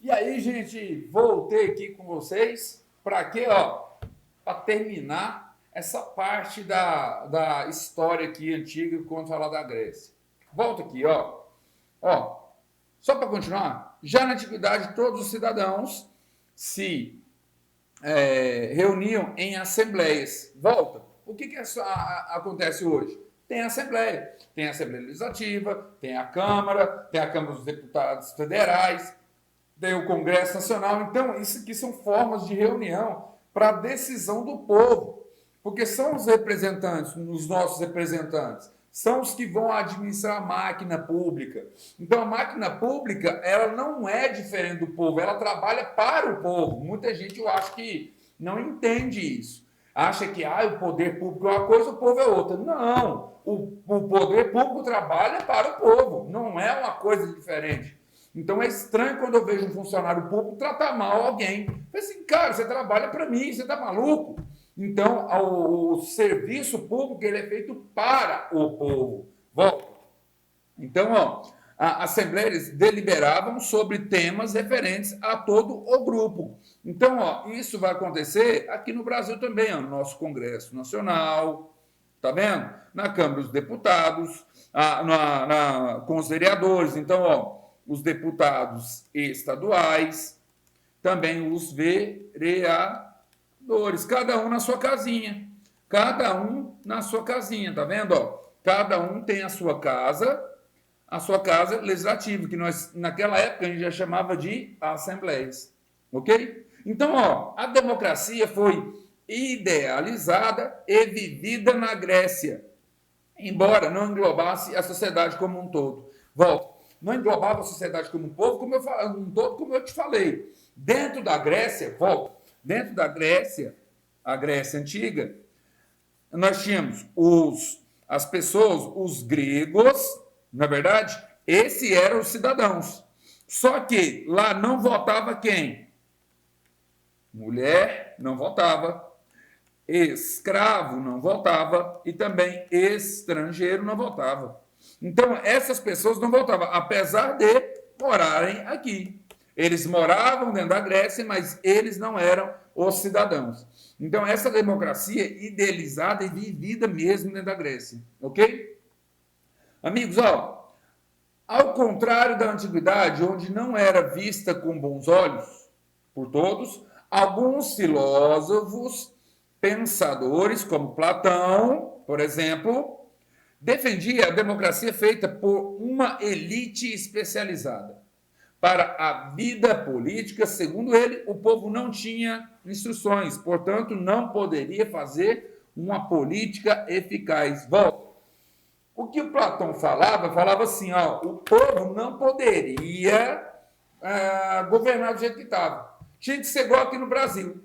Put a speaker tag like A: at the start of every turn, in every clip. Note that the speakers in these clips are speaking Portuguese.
A: E aí, gente, voltei aqui com vocês para quê, ó? Para terminar essa parte da história aqui antiga quando falar da Grécia. Volta aqui, ó. Ó, só para continuar, já na antiguidade todos os cidadãos se reuniam em assembleias. Volta. O que acontece hoje? Tem assembleia. Tem a Assembleia Legislativa, tem a Câmara dos Deputados Federais, tem o Congresso Nacional. Então, isso aqui são formas de reunião para a decisão do povo, porque são os representantes, os nossos representantes, são os que vão administrar a máquina pública. Então, a máquina pública, ela não é diferente do povo, ela trabalha para o povo. Muita gente, eu acho que não entende isso. Acha que o poder público é uma coisa, o povo é outra. Não, o poder público trabalha para o povo, não é uma coisa diferente. Então é estranho quando eu vejo um funcionário público tratar mal alguém. Eu falei assim, cara, você trabalha para mim, você tá maluco? Então o serviço público ele é feito para o povo. Volta. Então, ó, assembleias deliberavam sobre temas referentes a todo o grupo. Então, ó, isso vai acontecer aqui no Brasil também, ó, no nosso Congresso Nacional, tá vendo? Na Câmara dos Deputados, com os vereadores. Então, ó, os deputados estaduais, também os vereadores, cada um na sua casinha. Cada um na sua casinha, tá vendo? Ó, cada um tem a sua casa legislativa, que nós, naquela época, a gente já chamava de assembleias. Ok? Então, ó, a democracia foi idealizada e vivida na Grécia, embora não englobasse a sociedade como um todo. Volto. Não englobava a sociedade como um povo, como eu te falei. Dentro da Grécia, dentro da Grécia, a Grécia antiga, nós tínhamos as pessoas, os gregos, na verdade, esses eram os cidadãos. Só que lá não votava quem? Mulher não votava, escravo não votava e também estrangeiro não votava. Então, essas pessoas não votavam, apesar de morarem aqui. Eles moravam dentro da Grécia, mas eles não eram os cidadãos. Então, essa democracia idealizada e vivida mesmo dentro da Grécia. Ok? Amigos, ó, ao contrário da antiguidade, onde não era vista com bons olhos por todos, alguns filósofos, pensadores, como Platão, por exemplo, defendia a democracia feita por uma elite especializada. Para a vida política, segundo ele, o povo não tinha instruções, portanto, não poderia fazer uma política eficaz. Volta. O que o Platão falava assim, ó, o povo não poderia governar do jeito que estava. Tinha que ser igual aqui no Brasil.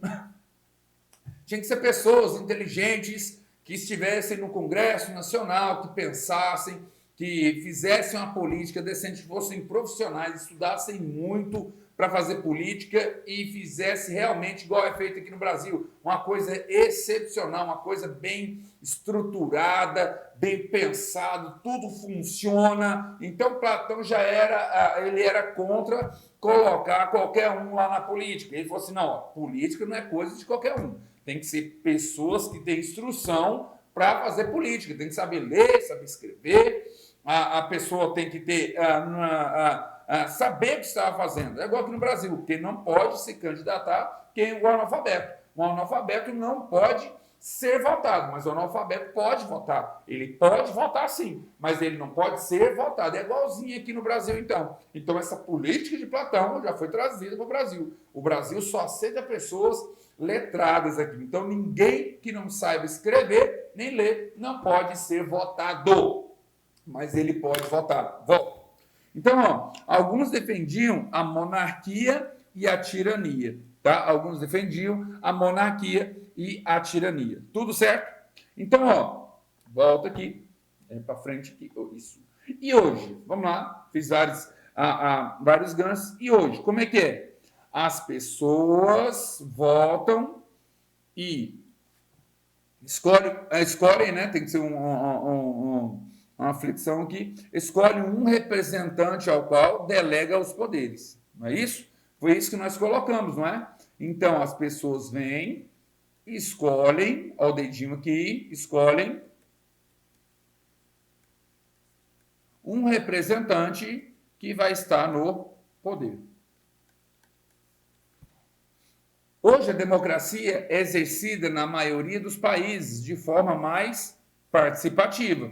A: Tinha que ser pessoas inteligentes, que estivessem no Congresso Nacional, que pensassem, que fizessem uma política decente, fossem profissionais, estudassem muito para fazer política e fizesse realmente igual é feito aqui no Brasil, uma coisa excepcional, uma coisa bem estruturada, bem pensado, tudo funciona. Então Platão ele era contra colocar qualquer um lá na política. Ele falou assim, não, ó, política não é coisa de qualquer um. Tem que ser pessoas que têm instrução para fazer política, tem que saber ler, saber escrever, a pessoa tem que ter saber o que está fazendo. É igual aqui no Brasil, porque não pode se candidatar quem é o analfabeto. O analfabeto não pode ser votado, mas o analfabeto pode votar. Ele pode votar sim, mas ele não pode ser votado. É igualzinho aqui no Brasil, então. Então, essa política de Platão já foi trazida para o Brasil. O Brasil só aceita pessoas letradas aqui. Então, ninguém que não saiba escrever nem ler não pode ser votado. Mas ele pode votar. Volta. Então, ó, alguns defendiam a monarquia e a tirania. Tá? Alguns defendiam a monarquia e a tirania. Tudo certo? Então, ó, volta aqui. Para frente aqui. Isso. E hoje? Vamos lá. Fiz vários ganhos. E hoje? Como é que é? As pessoas votam e escolhem, né? Tem que ser uma flexão aqui. Escolhe um representante ao qual delega os poderes. Não é isso? Foi isso que nós colocamos, não é? Então, as pessoas vêm, escolhem, ó o dedinho aqui, escolhem um representante que vai estar no poder. Hoje, a democracia é exercida na maioria dos países de forma mais participativa.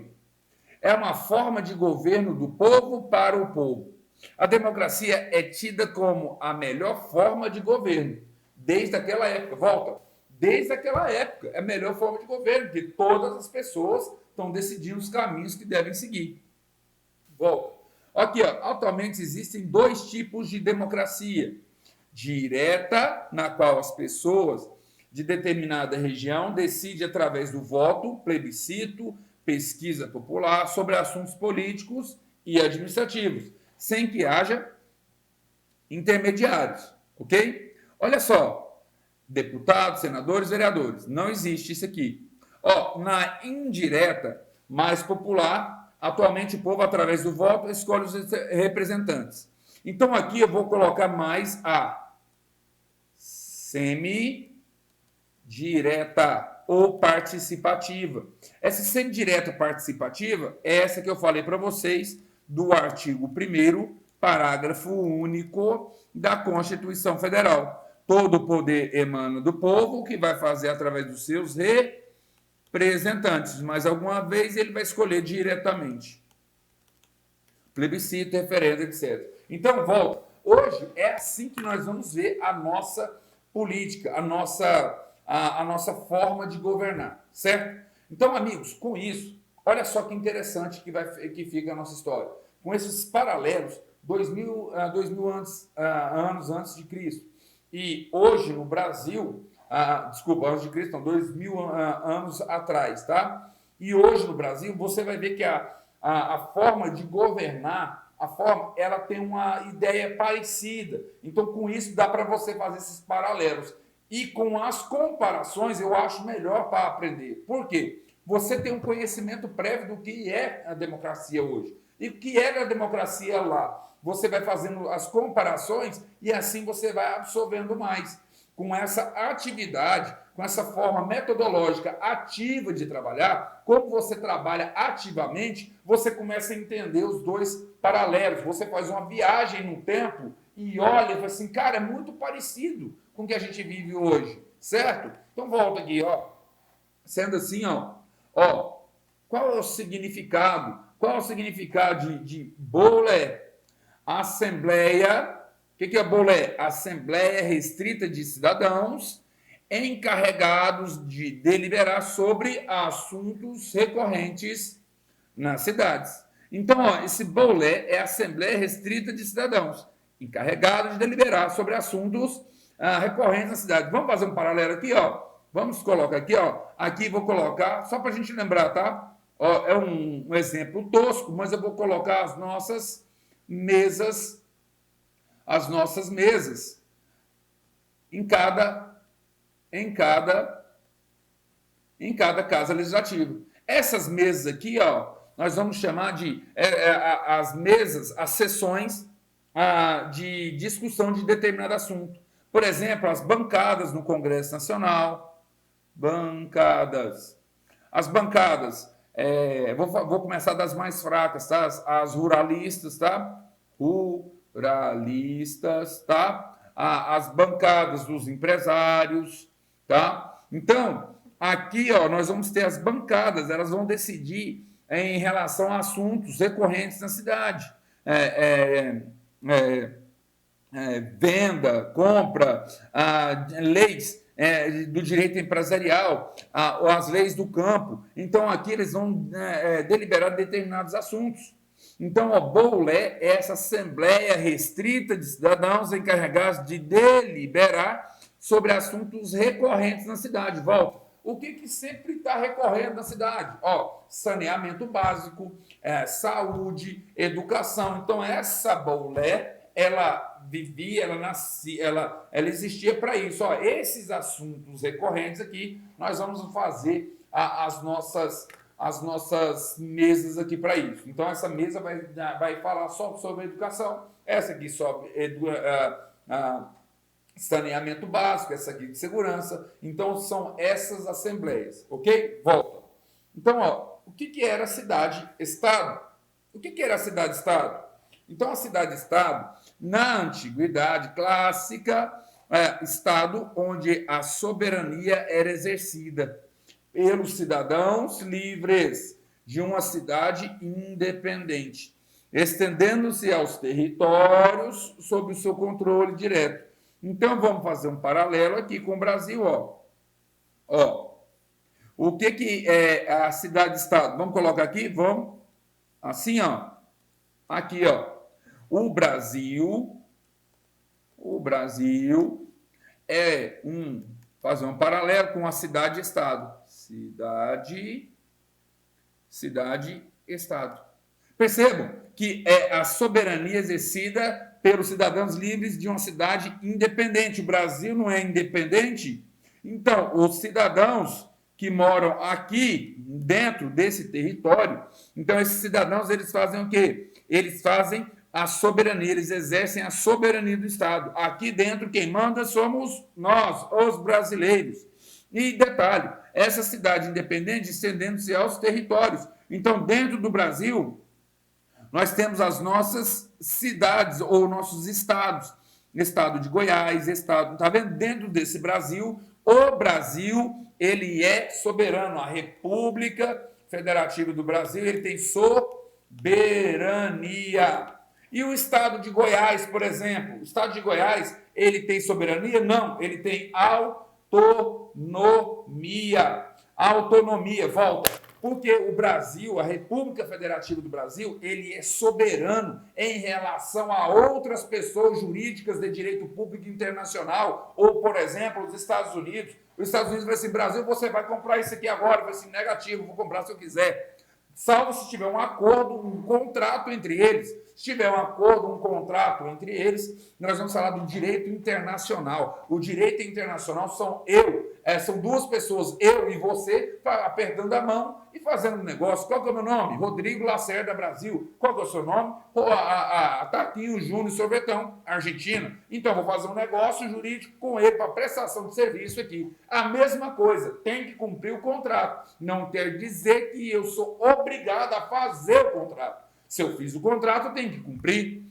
A: É uma forma de governo do povo para o povo. A democracia é tida como a melhor forma de governo, desde aquela época. Volta. Desde aquela época, é a melhor forma de governo, porque todas as pessoas estão decidindo os caminhos que devem seguir. Volta. Aqui, ó, atualmente existem dois tipos de democracia. Direta, na qual as pessoas de determinada região decidem através do voto, plebiscito, pesquisa popular sobre assuntos políticos e administrativos, sem que haja intermediários, ok? Olha só, deputados, senadores, vereadores, não existe isso aqui. Ó, na indireta, mais popular, atualmente o povo, através do voto, escolhe os representantes. Então, aqui eu vou colocar mais a semi-direta ou participativa. Essa semidireta participativa é essa que eu falei para vocês do artigo 1º, parágrafo único da Constituição Federal. Todo poder emana do povo, que vai fazer através dos seus representantes, mas alguma vez ele vai escolher diretamente. Plebiscito, referendo, etc. Então, volta. Hoje é assim que nós vamos ver a nossa política, a nossa forma de governar, certo? Então, amigos, com isso, olha só que interessante que fica a nossa história. Com esses paralelos, 2000 anos antes de Cristo. E hoje, no Brasil, desculpa, antes de Cristo, não, 2000 anos atrás, tá? E hoje, no Brasil, você vai ver que a forma de governar, ela tem uma ideia parecida. Então, com isso, dá para você fazer esses paralelos. E com as comparações, eu acho melhor para aprender. Por quê? Você tem um conhecimento prévio do que é a democracia hoje. E o que era a democracia lá. Você vai fazendo as comparações e assim você vai absorvendo mais. Com essa atividade, com essa forma metodológica ativa de trabalhar, como você trabalha ativamente, você começa a entender os dois paralelos. Você faz uma viagem no tempo e olha e fala assim, cara, é muito parecido com o que a gente vive hoje, certo? Então volta aqui, ó. Sendo assim, ó, qual é o significado? Qual é o significado de bolé? Assembleia. O que é bolé? Assembleia restrita de cidadãos encarregados de deliberar sobre assuntos recorrentes nas cidades. Então, ó, esse bolé é a Assembleia Restrita de Cidadãos, encarregados de deliberar sobre assuntos recorrentes na cidade. Vamos fazer um paralelo aqui, ó. Vamos colocar aqui, ó. Aqui vou colocar, só para a gente lembrar, tá? Ó, é um exemplo tosco, mas eu vou colocar as nossas mesas em cada casa legislativa. Essas mesas aqui, ó, nós vamos chamar de as mesas, as sessões de discussão de determinado assunto. Por exemplo, as bancadas no Congresso Nacional. Bancadas. As bancadas, vou começar das mais fracas, tá? As ruralistas, tá? Ruralistas, tá? As bancadas dos empresários, tá? Então, aqui, ó, nós vamos ter as bancadas, elas vão decidir em relação a assuntos recorrentes na cidade. Venda, compra, leis do direito empresarial, as leis do campo. Então, aqui eles vão deliberar determinados assuntos. Então, o bolé é essa assembleia restrita de cidadãos encarregados de deliberar sobre assuntos recorrentes na cidade. Volta. O que sempre está recorrendo na cidade? Ó, saneamento básico, saúde, educação. Então, essa bolé, ela vivia, ela nascia, ela existia para isso. Ó, esses assuntos recorrentes aqui, nós vamos fazer as nossas mesas aqui para isso. Então, essa mesa vai falar só sobre educação, essa aqui saneamento básico, essa aqui de segurança. Então, são essas assembleias, ok? Volta. Então, ó, o que era a cidade-estado? O que era a cidade-estado? Então, a cidade-estado, na antiguidade clássica, estado onde a soberania era exercida pelos cidadãos livres de uma cidade independente, estendendo-se aos territórios sob o seu controle direto. Então, vamos fazer um paralelo aqui com o Brasil, ó. O que é a cidade-estado? Vamos colocar aqui? Vamos. Assim, ó. Aqui, ó. O Brasil é fazer um paralelo com a cidade-estado. Cidade-estado. Percebam que é a soberania exercida pelos cidadãos livres de uma cidade independente. O Brasil não é independente? Então, os cidadãos que moram aqui dentro desse território, então esses cidadãos, eles fazem o quê? Eles fazem a soberania, eles exercem a soberania do Estado. Aqui dentro, quem manda somos nós, os brasileiros. E detalhe, essa cidade independente estendendo-se aos territórios. Então, dentro do Brasil, nós temos as nossas cidades ou nossos estados. Estado de Goiás, estado, tá vendo? Dentro desse Brasil, o Brasil, ele é soberano. A República Federativa do Brasil, ele tem soberania. E o estado de Goiás, por exemplo, o estado de Goiás, ele tem soberania? Não, ele tem autonomia. Autonomia, volta. Porque o Brasil, a República Federativa do Brasil, ele é soberano em relação a outras pessoas jurídicas de direito público internacional, ou, por exemplo, os Estados Unidos. Os Estados Unidos vai assim, Brasil, você vai comprar isso aqui agora, vai ser negativo, vou comprar se eu quiser. Salvo se tiver um acordo, um contrato entre eles. Se tiver um acordo, um contrato entre eles, nós vamos falar do direito internacional. O direito internacional são duas pessoas, eu e você, apertando a mão e fazendo um negócio. Qual que é o meu nome? Rodrigo Lacerda Brasil. Qual que é o seu nome? Tá aqui o Júnior Sorvetão, Argentina. Então, vou fazer um negócio jurídico com ele para prestação de serviço aqui. A mesma coisa, tem que cumprir o contrato. Não quer dizer que eu sou obrigado a fazer o contrato. Se eu fiz o contrato, eu tenho que cumprir.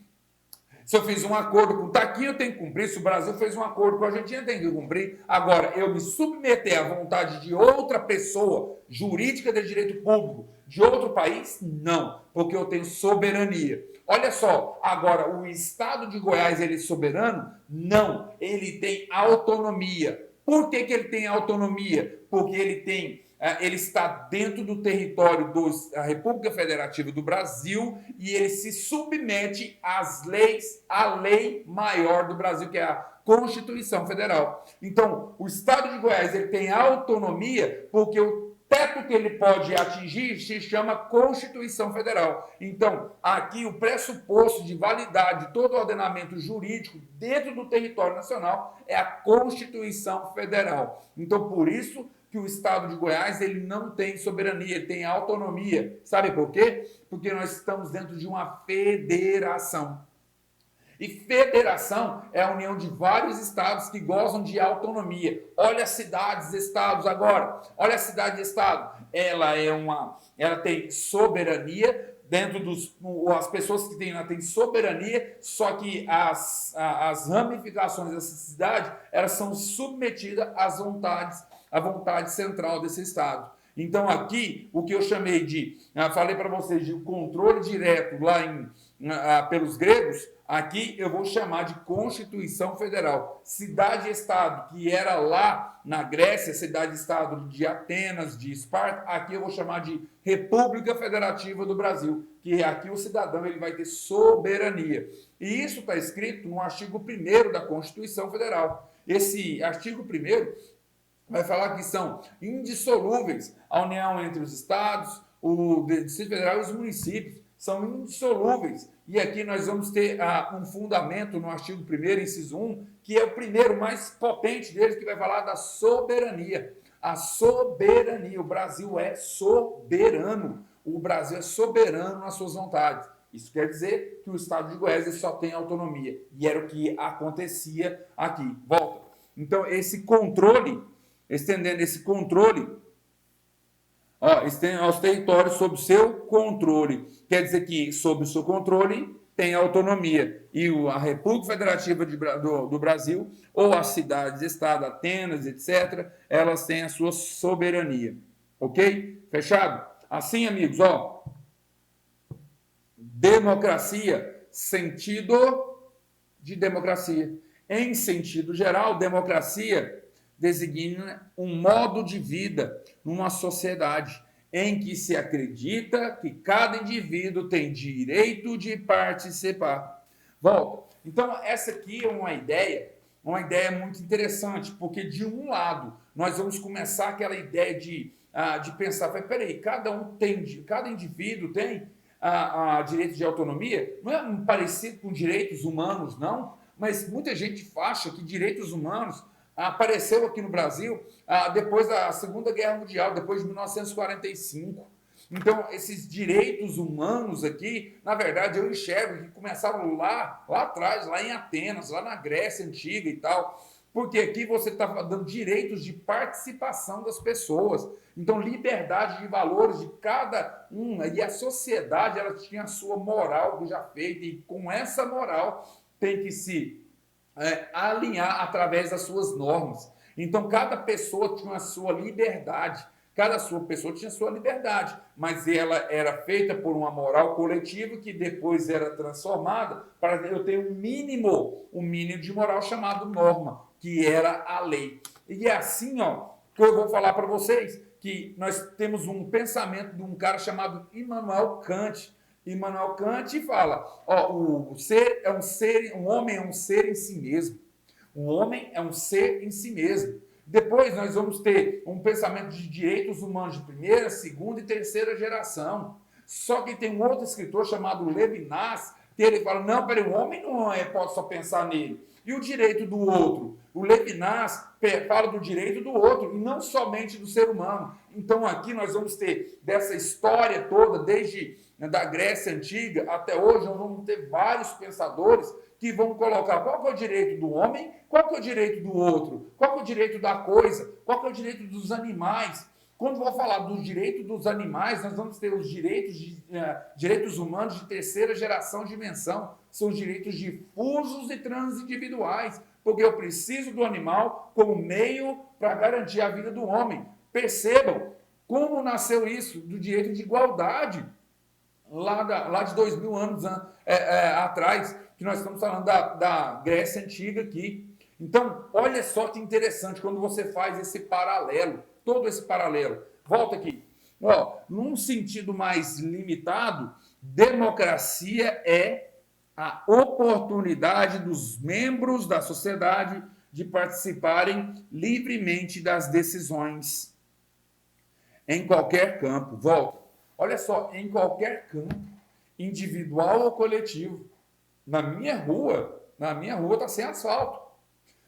A: Se eu fiz um acordo com o Taquinho, eu tenho que cumprir. Se o Brasil fez um acordo com a Argentina, eu tenho que cumprir. Agora, eu me submeter à vontade de outra pessoa, jurídica de direito público, de outro país, não, porque eu tenho soberania. Olha só, agora, o estado de Goiás, ele é soberano? Não, ele tem autonomia. Por que ele tem autonomia? Porque ele está dentro do território da República Federativa do Brasil e ele se submete às leis, à lei maior do Brasil, que é a Constituição Federal. Então, o Estado de Goiás, ele tem autonomia porque o teto que ele pode atingir se chama Constituição Federal. Então, aqui o pressuposto de validade de todo o ordenamento jurídico dentro do território nacional é a Constituição Federal. Então, por isso que o Estado de Goiás, ele não tem soberania, ele tem autonomia. Sabe por quê? Porque nós estamos dentro de uma federação. E federação é a união de vários estados que gozam de autonomia. Olha as cidades, estados agora. Olha a cidade e estado. Ela tem soberania dentro as pessoas que têm soberania, só que as ramificações dessa cidade, elas são submetidas à vontade central desse estado. Então aqui, o que eu chamei falei para vocês de controle direto lá pelos gregos, aqui eu vou chamar de Constituição Federal. Cidade-estado, que era lá na Grécia, cidade-estado de Atenas, de Esparta, aqui eu vou chamar de República Federativa do Brasil, que aqui o cidadão ele vai ter soberania. E isso está escrito no artigo 1º da Constituição Federal. Esse artigo 1º vai falar que são indissolúveis a união entre os estados, o Distrito Federal e os municípios. São indissolúveis. E aqui nós vamos ter um fundamento no artigo 1º, inciso 1, que é o primeiro mais potente deles, que vai falar da soberania. A soberania. O Brasil é soberano. O Brasil é soberano nas suas vontades. Isso quer dizer que o estado de Goiás só tem autonomia. E era o que acontecia aqui. Volta. Então, esse controle, estendendo esse controle, estende aos territórios sob seu controle. Quer dizer que, sob o seu controle, tem autonomia. E a República Federativa do Brasil, ou as cidades, Estado, Atenas, etc., elas têm a sua soberania. Ok? Fechado? Assim, amigos, democracia, sentido de democracia. Em sentido geral, democracia designa um modo de vida numa sociedade em que se acredita que cada indivíduo tem direito de participar. Volta. Então, essa aqui é uma ideia muito interessante, porque, de um lado, nós vamos começar aquela ideia de pensar, peraí, cada indivíduo tem direito de autonomia, não é parecido com direitos humanos, não, mas muita gente acha que direitos humanos apareceu aqui no Brasil depois da Segunda Guerra Mundial, depois de 1945. Então, esses direitos humanos aqui, na verdade, eu enxergo que começaram lá atrás, lá em Atenas, lá na Grécia Antiga e tal, porque aqui você está dando direitos de participação das pessoas. Então, liberdade de valores de cada uma, e a sociedade ela tinha a sua moral já feita, e com essa moral tem que se alinhar através das suas normas. Então, cada pessoa tinha a sua liberdade, mas ela era feita por uma moral coletiva que depois era transformada para eu ter um mínimo de moral chamado norma, que era a lei. E é assim, que eu vou falar para vocês, que nós temos um pensamento de um cara chamado Immanuel Kant. Immanuel Kant fala, o ser é um ser, um homem é um ser em si mesmo. Um homem é um ser em si mesmo. Depois nós vamos ter um pensamento de direitos humanos de primeira, segunda e terceira geração. Só que tem um outro escritor chamado Levinas, que ele fala, não, peraí, o homem não pode só pensar nele. E o direito do outro? O Levinas fala do direito do outro, e não somente do ser humano. Então aqui nós vamos ter dessa história toda, desde da Grécia Antiga até hoje, nós vamos ter vários pensadores que vão colocar qual que é o direito do homem, qual que é o direito do outro, qual que é o direito da coisa, qual que é o direito dos animais. Quando vou falar do direito dos animais, nós vamos ter os direitos humanos de terceira geração de dimensão. São os direitos difusos e transindividuais, porque eu preciso do animal como meio para garantir a vida do homem. Percebam como nasceu isso, do direito de igualdade, lá de 2000 anos atrás, que nós estamos falando da Grécia Antiga aqui. Então, olha só que interessante quando você faz esse paralelo, todo esse paralelo. Volta aqui. Num sentido mais limitado, democracia é a oportunidade dos membros da sociedade de participarem livremente das decisões em qualquer campo. Volta. Olha só, em qualquer campo, individual ou coletivo. Na minha rua está sem asfalto,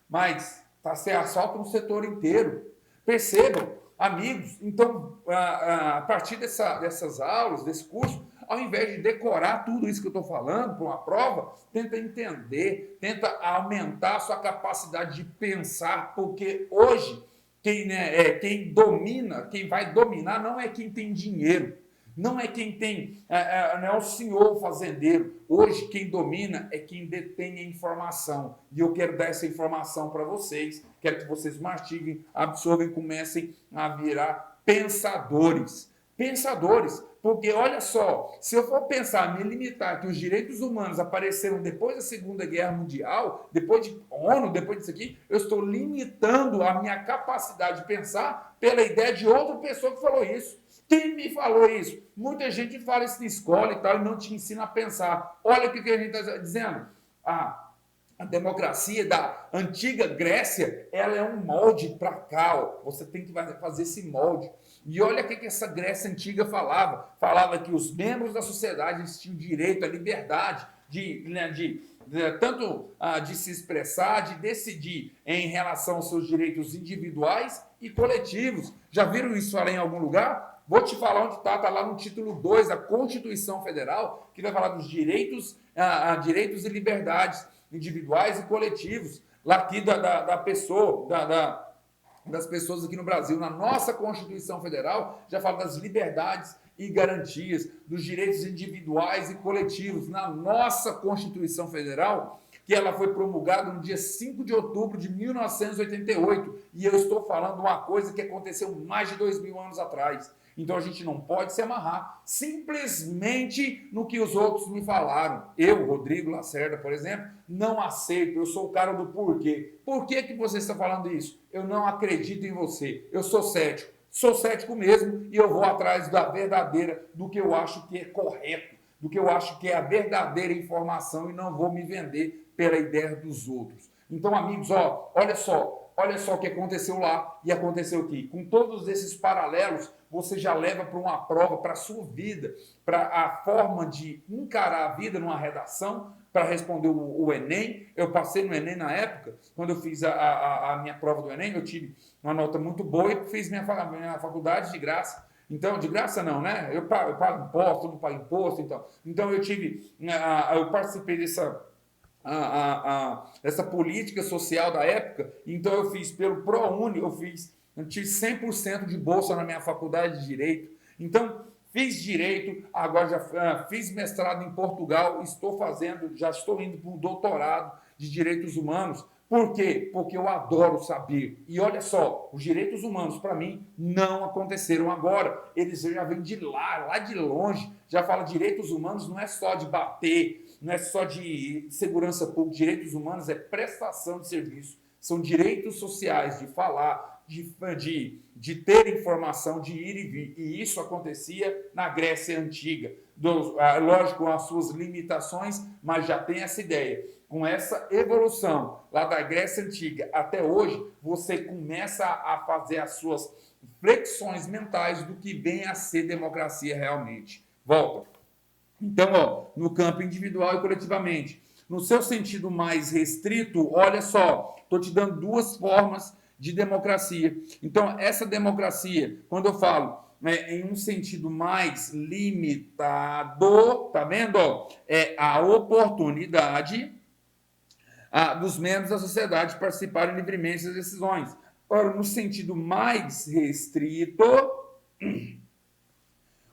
A: mas está sem asfalto no setor inteiro. Percebam, amigos, então, a partir dessas aulas, desse curso, ao invés de decorar tudo isso que eu estou falando para uma prova, tenta entender, tenta aumentar a sua capacidade de pensar, porque hoje, quem domina, quem vai dominar não é quem tem dinheiro, não é quem tem, não é o senhor fazendeiro. Hoje, quem domina é quem detém a informação. E eu quero dar essa informação para vocês. Quero que vocês mastiguem, absorvem, comecem a virar pensadores. Pensadores. Porque, olha só, se eu for pensar, me limitar que os direitos humanos apareceram depois da Segunda Guerra Mundial, depois de ONU, depois disso aqui, eu estou limitando a minha capacidade de pensar pela ideia de outra pessoa que falou isso. Quem me falou isso? Muita gente fala isso na escola e tal, e não te ensina a pensar. Olha o que a gente está dizendo. A democracia da antiga Grécia, ela é um molde para cá. Você tem que fazer esse molde. E olha o que essa Grécia antiga falava. Falava que os membros da sociedade tinham direito à liberdade tanto de se expressar, de decidir em relação aos seus direitos individuais e coletivos. Já viram isso falar em algum lugar? Vou te falar onde está lá no título 2 da Constituição Federal, que vai falar dos direitos, direitos e liberdades individuais e coletivos, lá aqui da pessoa, das pessoas aqui no Brasil. Na nossa Constituição Federal, já fala das liberdades e garantias, dos direitos individuais e coletivos. Na nossa Constituição Federal, que ela foi promulgada no dia 5 de outubro de 1988. E eu estou falando uma coisa que aconteceu mais de 2.000 anos atrás. Então a gente não pode se amarrar simplesmente no que os outros me falaram. Eu, Rodrigo Lacerda, por exemplo, não aceito. Eu sou o cara do porquê. Por que você está falando isso? Eu não acredito em você. Eu sou cético. Sou cético mesmo e eu vou atrás da verdadeira, do que eu acho que é correto, do que eu acho que é a verdadeira informação e não vou me vender pela ideia dos outros. Então, amigos, olha só o que aconteceu lá e aconteceu aqui. Com todos esses paralelos, você já leva para uma prova, para a sua vida, para a forma de encarar a vida numa redação, para responder o Enem. Eu passei no Enem na época, quando eu fiz a minha prova do Enem, eu tive uma nota muito boa e fiz minha faculdade de graça. Então, de graça não, né? Eu pago imposto, não pago imposto, então eu participei dessa política social da época. Então eu fiz pelo ProUni, eu tive 100% de bolsa na minha faculdade de Direito. Então, fiz Direito, agora já fiz mestrado em Portugal, já estou indo para um doutorado de Direitos Humanos. Por quê? Porque eu adoro saber. E olha só, os direitos humanos, para mim, não aconteceram agora. Eles já vêm de lá de longe. Já fala direitos humanos, não é só de bater, não é só de segurança pública. Direitos humanos é prestação de serviço. São direitos sociais, de falar, de ter informação, de ir e vir. E isso acontecia na Grécia Antiga. Lógico, com as suas limitações, mas já tem essa ideia. Com essa evolução lá da Grécia Antiga até hoje, você começa a fazer as suas flexões mentais do que vem a ser democracia realmente. Volta. Então, no campo individual e coletivamente. No seu sentido mais restrito, olha só, estou te dando duas formas de democracia. Então, essa democracia, quando eu falo em um sentido mais limitado, tá vendo? É a oportunidade dos membros da sociedade participarem livremente das decisões. Ora, no sentido mais restrito,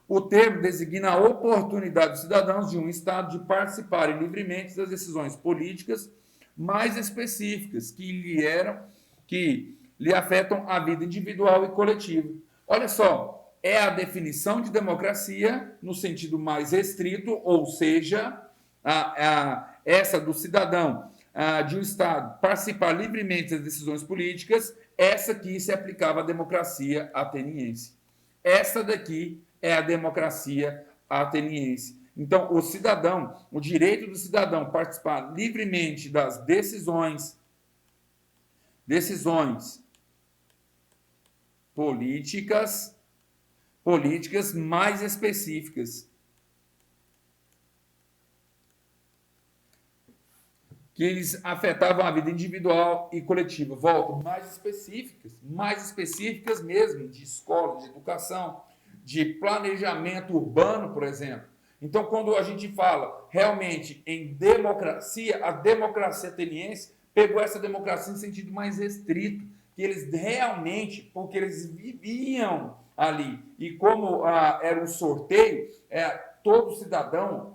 A: o termo designa a oportunidade dos cidadãos de um Estado de participarem livremente das decisões políticas mais específicas que lhe afetam a vida individual e coletiva. Olha só, é a definição de democracia no sentido mais restrito, ou seja, essa do cidadão de um Estado participar livremente das decisões políticas, essa aqui se aplicava à democracia ateniense. Essa daqui é a democracia ateniense. Então, o direito do cidadão participar livremente das decisões políticas mais específicas, que eles afetavam a vida individual e coletiva. Volto, mais específicas mesmo, de escola, de educação, de planejamento urbano, por exemplo. Então, quando a gente fala realmente em democracia, a democracia ateniense pegou essa democracia em sentido mais restrito, que eles realmente, porque eles viviam ali, e como era um sorteio, todo cidadão,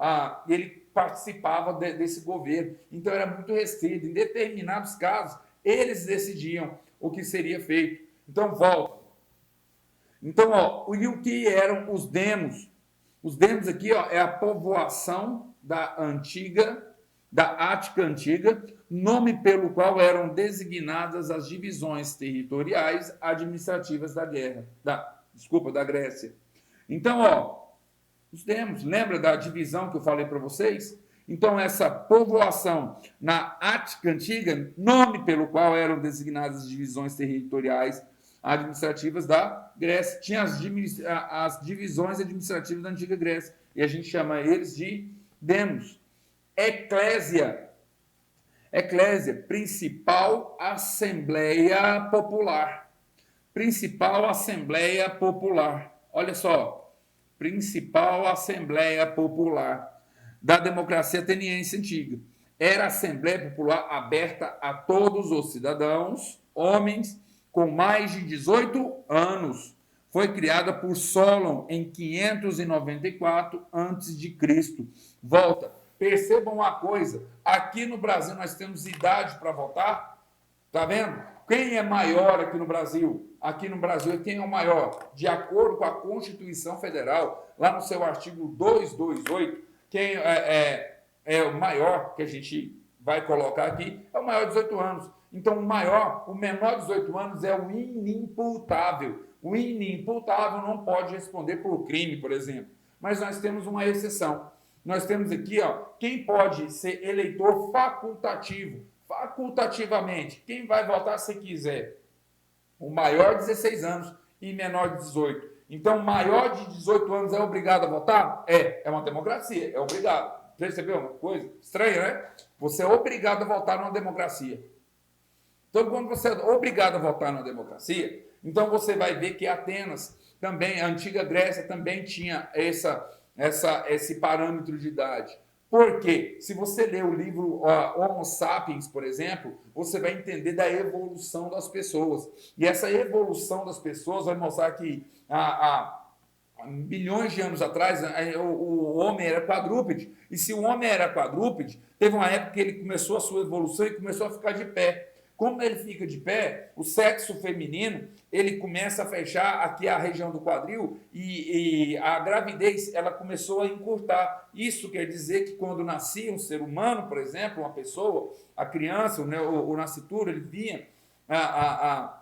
A: ele participava desse governo. Então, era muito restrito. Em determinados casos, eles decidiam o que seria feito. Então, volta. Então, e o que eram os demos? Os demos aqui é a povoação da Ática Antiga, nome pelo qual eram designadas as divisões territoriais administrativas da Grécia. Então, os demos, lembra da divisão que eu falei para vocês? Então, essa povoação na Ática Antiga, nome pelo qual eram designadas as divisões territoriais administrativas da Grécia. Tinha as divisões administrativas da antiga Grécia, e a gente chama eles de demos. Eclésia, principal assembleia popular. Principal assembleia popular. Olha só, principal Assembleia Popular da democracia ateniense antiga. Era a Assembleia Popular aberta a todos os cidadãos, homens com mais de 18 anos. Foi criada por Solon em 594 a.C. Volta. Percebam uma coisa, aqui no Brasil nós temos idade para votar, tá vendo? Quem é maior aqui no Brasil? Aqui no Brasil, quem é o maior? De acordo com a Constituição Federal, lá no seu artigo 228, quem é o maior que a gente vai colocar aqui é o maior de 18 anos. Então, o menor de 18 anos é o inimputável. O inimputável não pode responder por crime, por exemplo. Mas nós temos uma exceção. Nós temos aqui, ó, quem pode ser eleitor facultativo. Facultativamente, quem vai votar se quiser? O maior de 16 anos e menor de 18. Então, maior de 18 anos é obrigado a votar? É uma democracia, é obrigado. Percebeu uma coisa estranha, né? Você é obrigado a votar numa democracia. Então, quando você é obrigado a votar numa democracia, então você vai ver que Atenas também, a antiga Grécia também tinha esse parâmetro de idade. Porque, se você ler o livro Homo Sapiens, por exemplo, você vai entender da evolução das pessoas. E essa evolução das pessoas vai mostrar que há milhões de anos atrás o homem era quadrúpede. E se o homem era quadrúpede, teve uma época que ele começou a sua evolução e começou a ficar de pé. Como ele fica de pé, o sexo feminino, ele começa a fechar aqui a região do quadril e a gravidez, ela começou a encurtar. Isso quer dizer que quando nascia um ser humano, por exemplo, uma pessoa, a criança, o nascituro, ele vinha a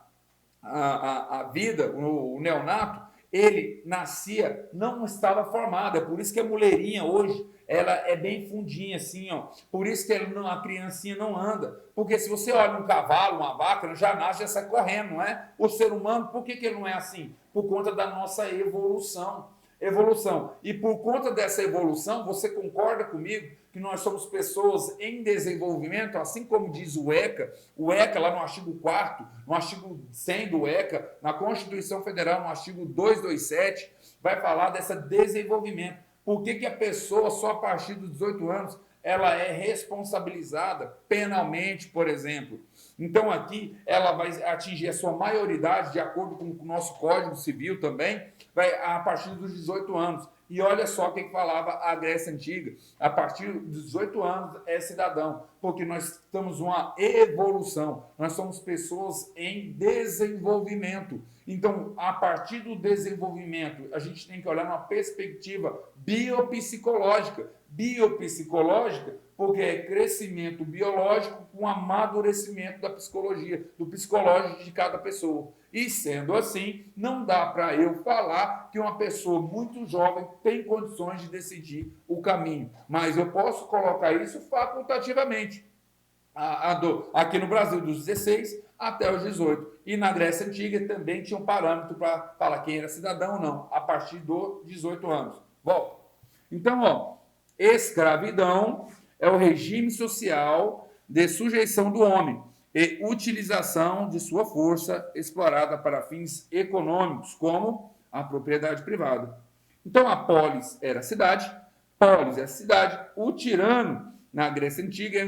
A: vida, o neonato, ele nascia, não estava formado. É por isso que a mulherinha hoje, ela é bem fundinha assim, ó. Por isso que a criancinha não anda. Porque se você olha um cavalo, uma vaca, já nasce, já sai correndo, não é? O ser humano, por que ele não é assim? Por conta da nossa evolução. E por conta dessa evolução, você concorda comigo que nós somos pessoas em desenvolvimento, assim como diz o ECA lá no artigo 4º, no artigo 100 do ECA, na Constituição Federal, no artigo 227, vai falar desse desenvolvimento. Por que a pessoa, só a partir dos 18 anos, ela é responsabilizada penalmente, por exemplo? Então, aqui, ela vai atingir a sua maioridade, de acordo com o nosso Código Civil também, a partir dos 18 anos. E olha só o que falava a Grécia Antiga. A partir dos 18 anos é cidadão, porque nós estamos uma evolução. Nós somos pessoas em desenvolvimento. Então, a partir do desenvolvimento, a gente tem que olhar numa perspectiva biopsicológica. Biopsicológica, porque é crescimento biológico com amadurecimento da psicologia, do psicológico de cada pessoa. E sendo assim, não dá para eu falar que uma pessoa muito jovem tem condições de decidir o caminho. Mas eu posso colocar isso facultativamente. Aqui no Brasil, dos 16 até os 18. E na Grécia Antiga também tinha um parâmetro para falar quem era cidadão ou não, a partir dos 18 anos. Bom, então, ó, escravidão é o regime social de sujeição do homem e utilização de sua força explorada para fins econômicos, como a propriedade privada. Então, a polis era a cidade, o tirano, na Grécia Antiga, é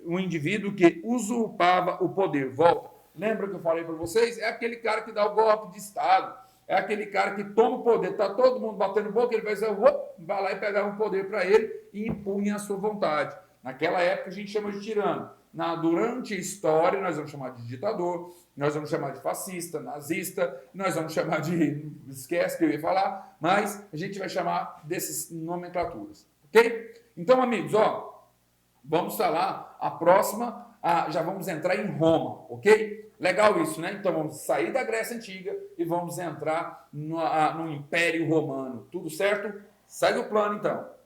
A: um indivíduo que usurpava o poder. Volta. Lembra que eu falei para vocês? É aquele cara que dá o golpe de Estado. É aquele cara que toma o poder. Está todo mundo batendo boca, ele vai lá e pegar o poder para ele e impunha a sua vontade. Naquela época a gente chama de tirano. Durante a história nós vamos chamar de ditador, nós vamos chamar de fascista, nazista, nós vamos chamar de... Esquece que eu ia falar, mas a gente vai chamar dessas nomenclaturas. Ok? Então, amigos, ó, vamos falar a próxima, já vamos entrar em Roma, ok? Legal isso, né? Então, vamos sair da Grécia Antiga e vamos entrar no Império Romano. Tudo certo? Segue o plano, então.